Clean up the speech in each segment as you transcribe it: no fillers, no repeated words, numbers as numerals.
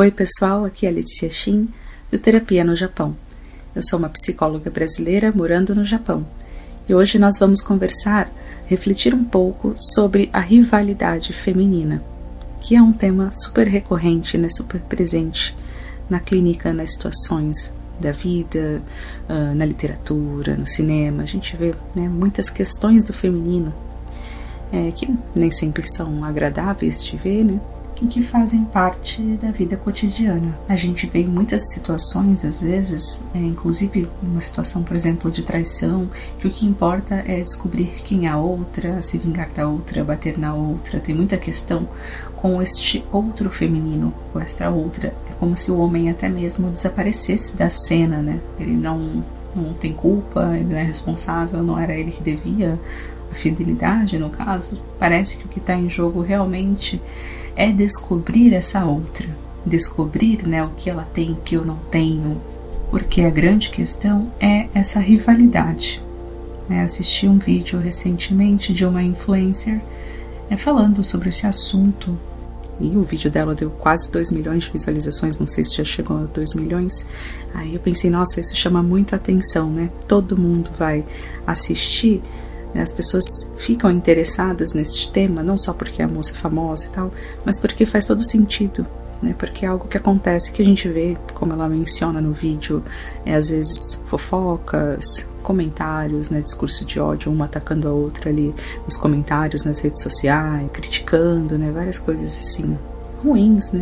Oi pessoal, aqui é a Letícia Shin, do Terapia no Japão. Eu sou uma psicóloga brasileira morando no Japão e hoje nós vamos conversar, refletir um pouco sobre a rivalidade feminina, que é um tema super recorrente, super presente na clínica, nas situações da vida, na literatura, no cinema. A gente vê muitas questões do feminino que nem sempre são agradáveis de ver, e que fazem parte da vida cotidiana. A gente vê em muitas situações, às vezes, inclusive uma situação, por exemplo, de traição, que o que importa é descobrir quem é a outra, se vingar da outra, bater na outra. Tem muita questão com este outro feminino, com esta outra. É como se o homem até mesmo desaparecesse da cena, Ele não tem culpa, ele não é responsável, não era ele que devia a fidelidade, no caso. Parece que o que está em jogo realmente é descobrir essa outra, descobrir o que ela tem, o que eu não tenho, porque a grande questão é essa rivalidade. Assisti um vídeo recentemente de uma influencer falando sobre esse assunto, e o vídeo dela deu quase 2 milhões de visualizações, não sei se já chegou a 2 milhões, aí eu pensei, nossa, isso chama muito atenção, todo mundo vai assistir. As pessoas ficam interessadas nesse tema, não só porque a moça é famosa e tal, mas porque faz todo sentido, porque é algo que acontece, que a gente vê, como ela menciona no vídeo, às vezes fofocas, comentários, discurso de ódio, uma atacando a outra ali nos comentários, nas redes sociais, criticando, várias coisas assim, ruins,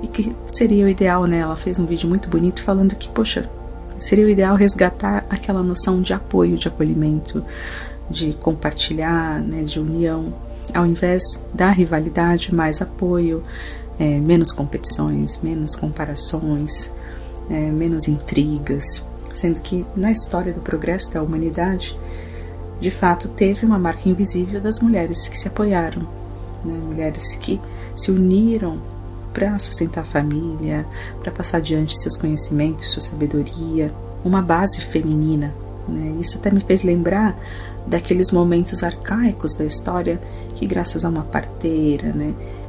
e que seria o ideal, ela fez um vídeo muito bonito falando que, poxa, seria o ideal resgatar aquela noção de apoio, de acolhimento, de compartilhar, de união, ao invés da rivalidade, mais apoio, menos competições, menos comparações, menos intrigas, sendo que na história do progresso da humanidade, de fato, teve uma marca invisível das mulheres que se apoiaram, mulheres que se uniram para sustentar a família, para passar adiante seus conhecimentos, sua sabedoria, uma base feminina. Isso até me fez lembrar daqueles momentos arcaicos da história que, graças a uma parteira,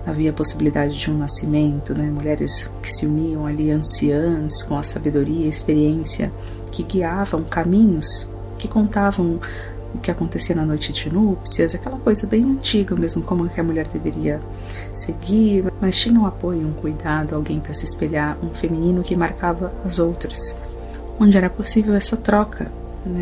havia a possibilidade de um nascimento, mulheres que se uniam ali, anciãs, com a sabedoria e a experiência, que guiavam caminhos, que contavam o que acontecia na noite de núpcias, aquela coisa bem antiga mesmo, como que a mulher deveria seguir, mas tinha um apoio, um cuidado, alguém para se espelhar, um feminino que marcava as outras, onde era possível essa troca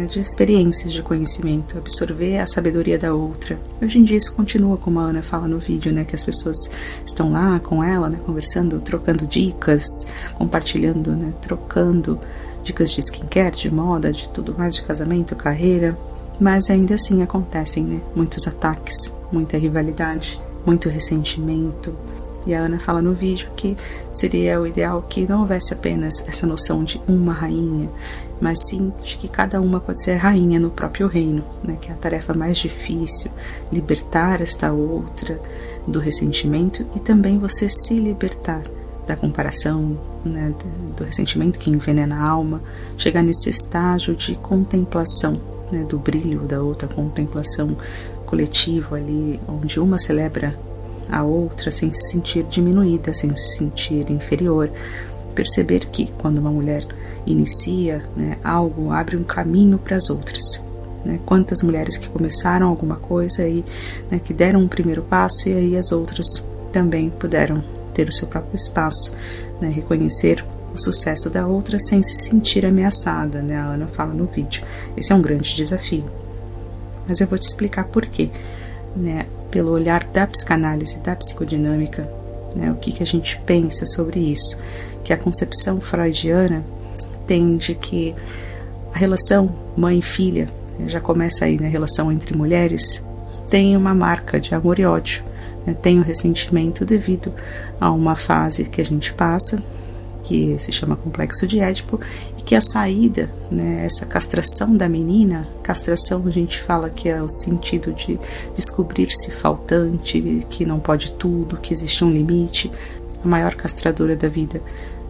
de experiências, de conhecimento, absorver a sabedoria da outra. Hoje em dia isso continua, como a Ana fala no vídeo, que as pessoas estão lá com ela, conversando, trocando dicas, compartilhando, trocando dicas de skincare, de moda, de tudo mais, de casamento, carreira, mas ainda assim acontecem, muitos ataques, muita rivalidade, muito ressentimento. E a Ana fala no vídeo que seria o ideal que não houvesse apenas essa noção de uma rainha, mas sim de que cada uma pode ser rainha no próprio reino, que é a tarefa mais difícil, libertar esta outra do ressentimento e também você se libertar da comparação, do ressentimento que envenena a alma, chegar nesse estágio de contemplação, do brilho da outra, contemplação coletiva ali, onde uma celebra a outra sem se sentir diminuída, sem se sentir inferior, perceber que quando uma mulher inicia algo, abre um caminho para as outras. Quantas mulheres que começaram alguma coisa e que deram um primeiro passo e aí as outras também puderam ter o seu próprio espaço, reconhecer o sucesso da outra sem se sentir ameaçada, a Ana fala no vídeo. Esse é um grande desafio, mas eu vou te explicar por quê, pelo olhar da psicanálise, da psicodinâmica, o que a gente pensa sobre isso, que a concepção freudiana tem de que a relação mãe-filha, já começa aí, relação entre mulheres, tem uma marca de amor e ódio, tem o ressentimento devido a uma fase que a gente passa, que se chama complexo de Édipo, e que a saída, essa castração da menina, castração a gente fala que é o sentido de descobrir-se faltante, que não pode tudo, que existe um limite. A maior castradora da vida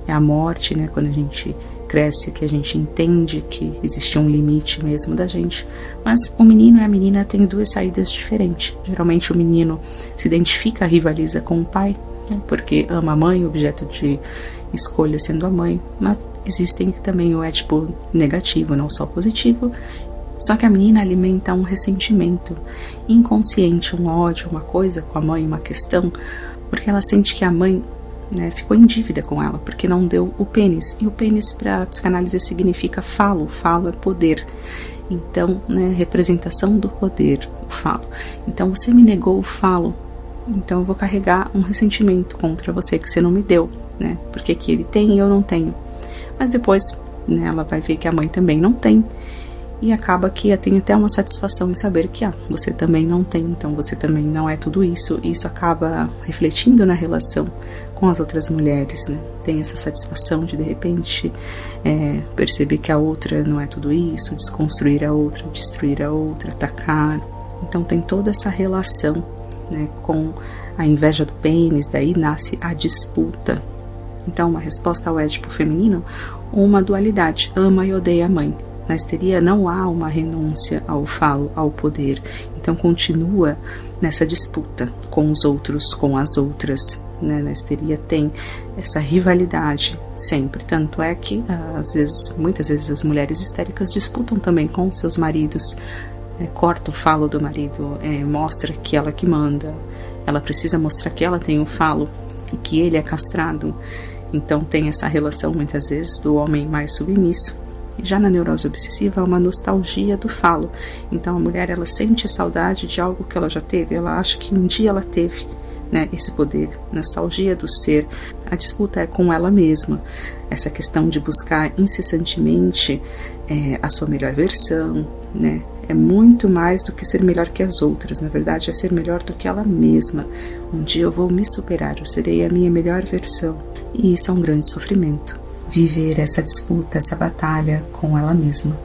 é a morte, quando a gente cresce, que a gente entende que existe um limite mesmo da gente. Mas o menino e a menina têm duas saídas diferentes. Geralmente o menino se identifica, rivaliza com o pai, né? Porque ama a mãe, objeto de escolha sendo a mãe, mas existem também o Édipo negativo, não só positivo. Só que a menina alimenta um ressentimento inconsciente, um ódio, uma coisa com a mãe, uma questão, porque ela sente que a mãe, né, ficou em dívida com ela, porque não deu o pênis. E o pênis para a psicanálise significa falo, falo é poder. Então, né, representação do poder, o falo. Então, você me negou o falo, então eu vou carregar um ressentimento contra você que você não me deu, né? Porque que ele tem e eu não tenho. Mas depois, né, ela vai ver que a mãe também não tem. E acaba que tem até uma satisfação em saber que você também não tem, então você também não é tudo isso. E isso acaba refletindo na relação com as outras mulheres, né? Tem essa satisfação de repente perceber que a outra não é tudo isso, desconstruir a outra, destruir a outra, atacar. Então tem toda essa relação, né, com a inveja do pênis, daí nasce a disputa. Então uma resposta ao Édipo feminino, uma dualidade, ama e odeia a mãe. Na histeria não há uma renúncia ao falo, ao poder. Então continua nessa disputa com os outros, com as outras, né? Na histeria tem essa rivalidade sempre. Tanto é que, muitas vezes as mulheres histéricas disputam também com seus maridos. Corta o falo do marido, mostra que ela que manda. Ela precisa mostrar que ela tem o falo e que ele é castrado. Então tem essa relação muitas vezes do homem mais submisso. Já na neurose obsessiva há uma nostalgia do falo. Então a mulher, ela sente saudade de algo que ela já teve, ela acha que um dia ela teve, né, esse poder, nostalgia do ser. A disputa é com ela mesma, essa questão de buscar incessantemente a sua melhor versão, né? É muito mais do que ser melhor que as outras, na verdade é ser melhor do que ela mesma. Um dia eu vou me superar, eu serei a minha melhor versão. E isso é um grande sofrimento, viver essa disputa, essa batalha com ela mesma.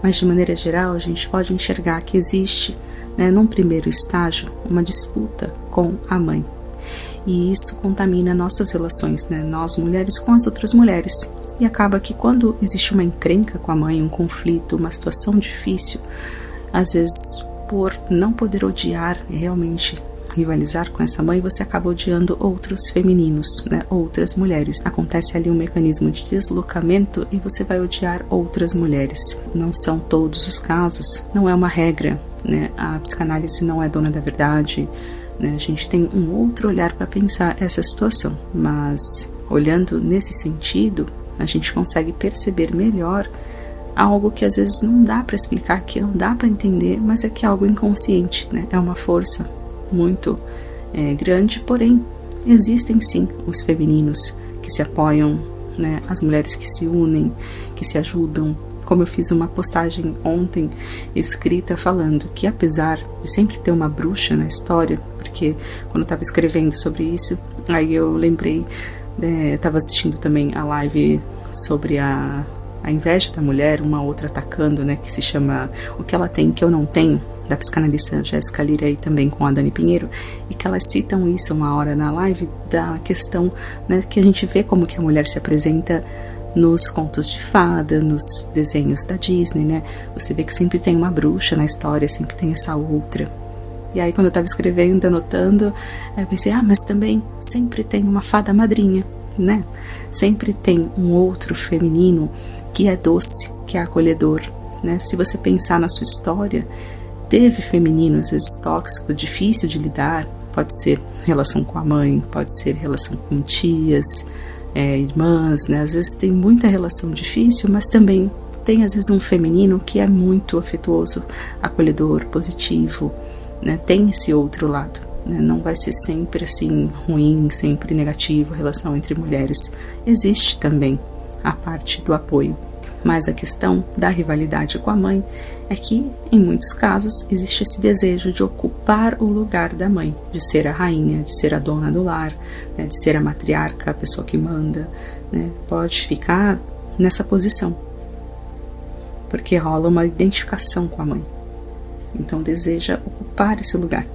Mas de maneira geral a gente pode enxergar que existe, né, num primeiro estágio, uma disputa com a mãe. E isso contamina nossas relações, né, nós mulheres com as outras mulheres. E acaba que quando existe uma encrenca com a mãe, um conflito, uma situação difícil, às vezes por não poder odiar e realmente rivalizar com essa mãe, você acaba odiando outros femininos, né, outras mulheres. Acontece ali um mecanismo de deslocamento e você vai odiar outras mulheres. Não são todos os casos, não é uma regra, né? A psicanálise não é dona da verdade, né? A gente tem um outro olhar para pensar essa situação, mas olhando nesse sentido, a gente consegue perceber melhor algo que às vezes não dá para explicar, que não dá para entender, mas é que é algo inconsciente, né? É uma força muito grande, porém existem sim os femininos que se apoiam, né? As mulheres que se unem, que se ajudam. Como eu fiz uma postagem ontem escrita falando que apesar de sempre ter uma bruxa na história, porque quando eu estava escrevendo sobre isso, aí eu lembrei, estava assistindo também a live sobre a inveja da mulher, uma outra atacando, né, que se chama O que ela tem que eu não tenho, da psicanalista Jéssica Lira e também com a Dani Pinheiro, e que elas citam isso uma hora na live, da questão, né, que a gente vê como que a mulher se apresenta nos contos de fada, nos desenhos da Disney, né? Você vê que sempre tem uma bruxa na história, sempre tem essa outra. E aí quando eu estava escrevendo, anotando, eu pensei, mas também sempre tem uma fada madrinha, né? Sempre tem um outro feminino que é doce, que é acolhedor, né? Se você pensar na sua história, teve feminino, às vezes tóxico, difícil de lidar, pode ser relação com a mãe, pode ser relação com tias, irmãs, né? Às vezes tem muita relação difícil, mas também tem às vezes um feminino que é muito afetuoso, acolhedor, positivo, né? Tem esse outro lado, né? Não vai ser sempre assim ruim, sempre negativo a relação entre mulheres. Existe também a parte do apoio. Mas a questão da rivalidade com a mãe é que, em muitos casos, existe esse desejo de ocupar o lugar da mãe, de ser a rainha, de ser a dona do lar, né, de ser a matriarca, a pessoa que manda, né, pode ficar nessa posição, porque rola uma identificação com a mãe. Então deseja ocupar esse lugar,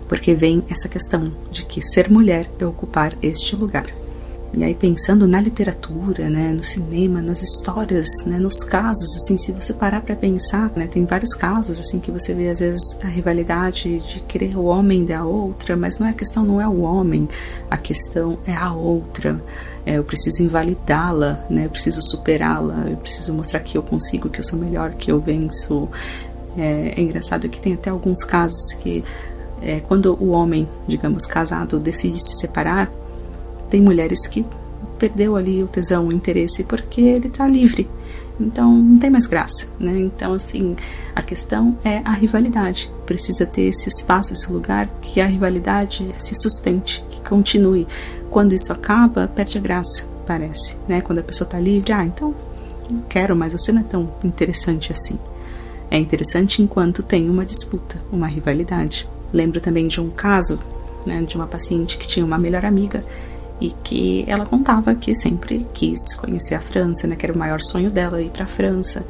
porque vem essa questão de que ser mulher é ocupar este lugar. E aí pensando na literatura, né, no cinema, nas histórias, né, nos casos, assim, se você parar para pensar, né, tem vários casos assim que você vê às vezes a rivalidade de querer o homem da outra, mas a questão não é o homem, a questão é a outra. Eu preciso invalidá-la, né, eu preciso superá-la, eu preciso mostrar que eu consigo, que eu sou melhor, que eu venço. É engraçado que tem até alguns casos que quando o homem, digamos, casado, decide se separar, tem mulheres que perdeu ali o tesão, o interesse, porque ele está livre. Então não tem mais graça, né? Então assim, a questão é a rivalidade. Precisa ter esse espaço, esse lugar que a rivalidade se sustente, que continue. Quando isso acaba, perde a graça, parece, né? Quando a pessoa está livre, então não quero, mas você não é tão interessante assim. É interessante enquanto tem uma disputa, uma rivalidade. Lembro também de um caso, né, de uma paciente que tinha uma melhor amiga e que ela contava que sempre quis conhecer a França, né, que era o maior sonho dela, ir para a França.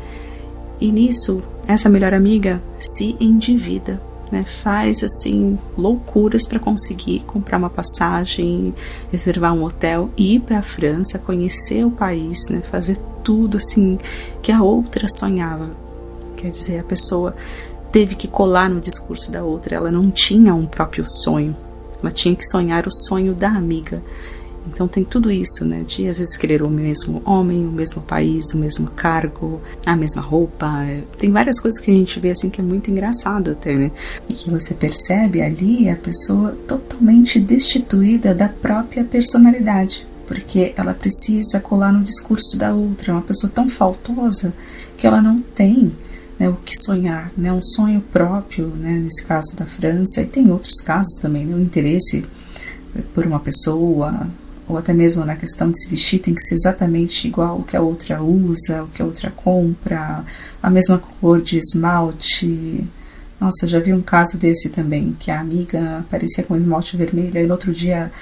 E nisso, essa melhor amiga se endivida, né, faz assim loucuras para conseguir comprar uma passagem, reservar um hotel, ir para a França, conhecer o país, né, fazer tudo assim que a outra sonhava. Quer dizer, a pessoa teve que colar no discurso da outra, ela não tinha um próprio sonho, ela tinha que sonhar o sonho da amiga. Então tem tudo isso, né, de às vezes querer o mesmo homem, o mesmo país, o mesmo cargo, a mesma roupa. Tem várias coisas que a gente vê assim que é muito engraçado até, né, e que você percebe ali a pessoa totalmente destituída da própria personalidade, porque ela precisa colar no discurso da outra, é uma pessoa tão faltosa que ela não tem, né, o que sonhar, né, um sonho próprio, né, nesse caso da França, e tem outros casos também, né, o interesse por uma pessoa, ou até mesmo na questão de se vestir, tem que ser exatamente igual o que a outra usa, o que a outra compra, a mesma cor de esmalte. Nossa, já vi um caso desse também, que a amiga parecia com esmalte vermelho, e no outro dia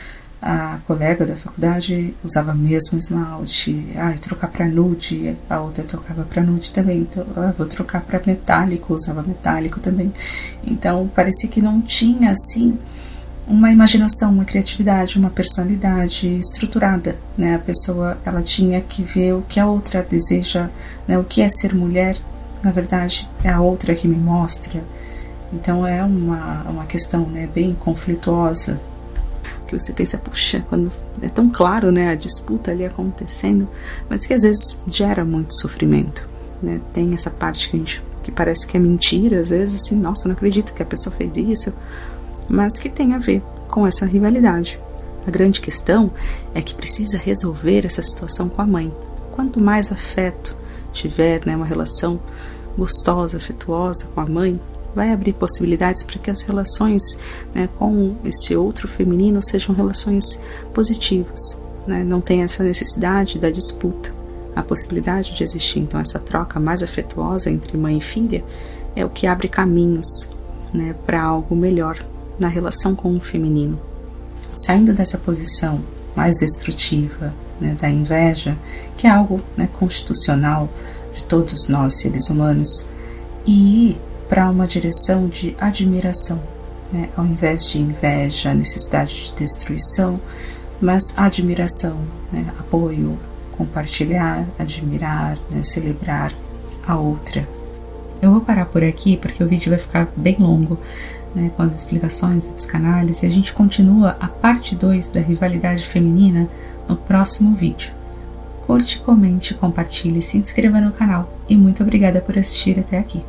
a colega da faculdade usava mesmo esmalte. Trocar para nude, a outra trocava para nude também. Então, vou trocar para metálico, usava metálico também. Então parecia que não tinha assim uma imaginação, uma criatividade, uma personalidade estruturada, né? A pessoa, ela tinha que ver o que a outra deseja, né? O que é ser mulher, na verdade é a outra que me mostra. Então é uma questão, né, bem conflituosa, que você pensa, puxa, quando é tão claro, né, a disputa ali acontecendo, mas que às vezes gera muito sofrimento, né? Tem essa parte que parece que é mentira, às vezes assim, nossa, não acredito que a pessoa fez isso, mas que tem a ver com essa rivalidade. A grande questão é que precisa resolver essa situação com a mãe. Quanto mais afeto tiver, né, uma relação gostosa, afetuosa com a mãe, vai abrir possibilidades para que as relações, né, com esse outro feminino sejam relações positivas, né? Não tem essa necessidade da disputa. A possibilidade de existir, então, essa troca mais afetuosa entre mãe e filha é o que abre caminhos, né, para algo melhor na relação com o feminino. Saindo dessa posição mais destrutiva, né, da inveja, que é algo, né, constitucional de todos nós, seres humanos, e ir para uma direção de admiração, né, ao invés de inveja, necessidade de destruição, mas admiração, né, apoio, compartilhar, admirar, né, celebrar a outra. Eu vou parar por aqui porque o vídeo vai ficar bem longo, né, com as explicações da psicanálise, e a gente continua a parte 2 da rivalidade feminina no próximo vídeo. Curte, comente, compartilhe, se inscreva no canal e muito obrigada por assistir até aqui.